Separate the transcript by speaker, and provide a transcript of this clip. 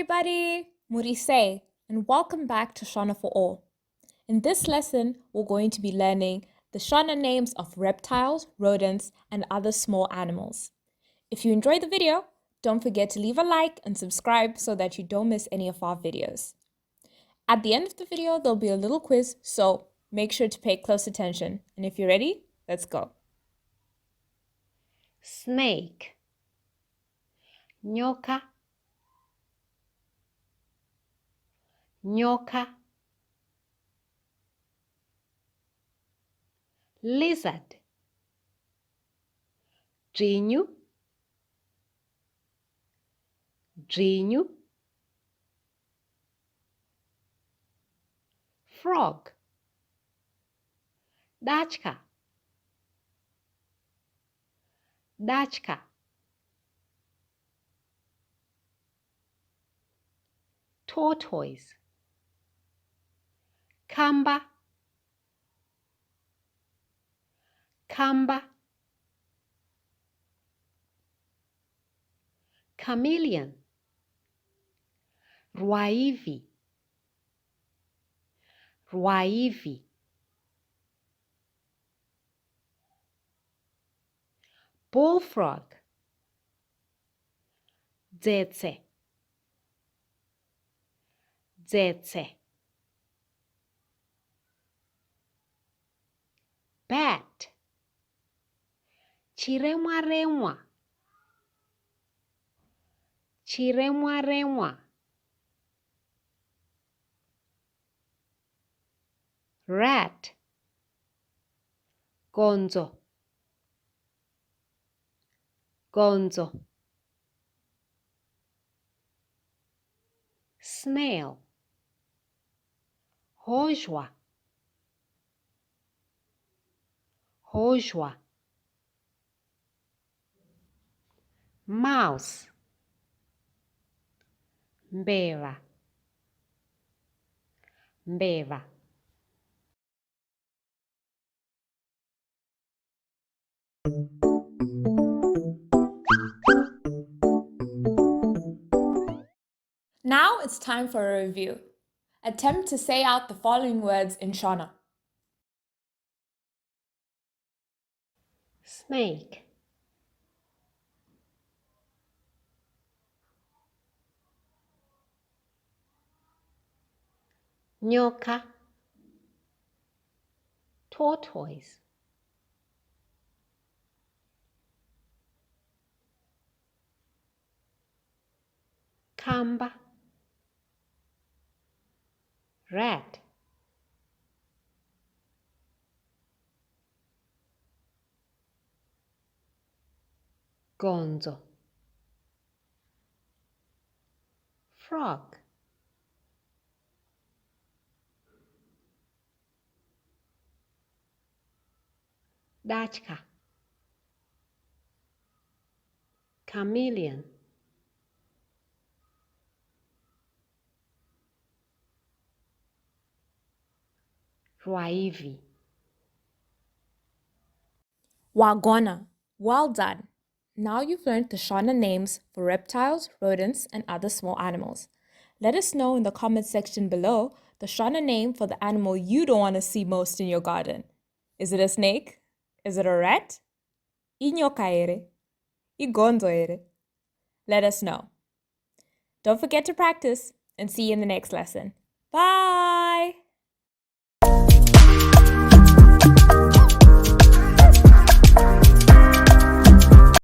Speaker 1: everybody! Murise, and welcome back to Shona for All. In this lesson, we're going to be learning the Shona names of reptiles, rodents, and other small animals. If you enjoyed the video, don't forget to leave a like and subscribe so that you don't miss any of our videos. At the end of the video, there'll be a little quiz, so make sure to pay close attention. And if you're ready, let's go.
Speaker 2: Snake, nyoka, nyoka, lizard, dvinyu, dvinyu, frog, dachka, dachka, tortoise, kamba, kamba, chameleon, rwaivi, rwaivi, bullfrog, dzetse, dzetse, bat, chiremwaremwa, chiremwaremwa, rat, gonzo, gonzo, snail, hojwa, hojwa, mouse, mbeva, mbeva.
Speaker 1: Now it's time for a review. Attempt to say out the following words in Shona.
Speaker 2: Snake, nyoka, tortoise, kamba, rat, gonzo, frog, dachka, chameleon, rwaivi.
Speaker 1: Wagona. Well done. Now you've learned the Shona names for reptiles, rodents, and other small animals. Let us know in the comment section below the Shona name for the animal you don't want to see most in your garden. Is it a snake? Is it a rat? Inyoka ere? Igonzo ere? Let us know. Don't forget to practice and see you in the next lesson. Bye!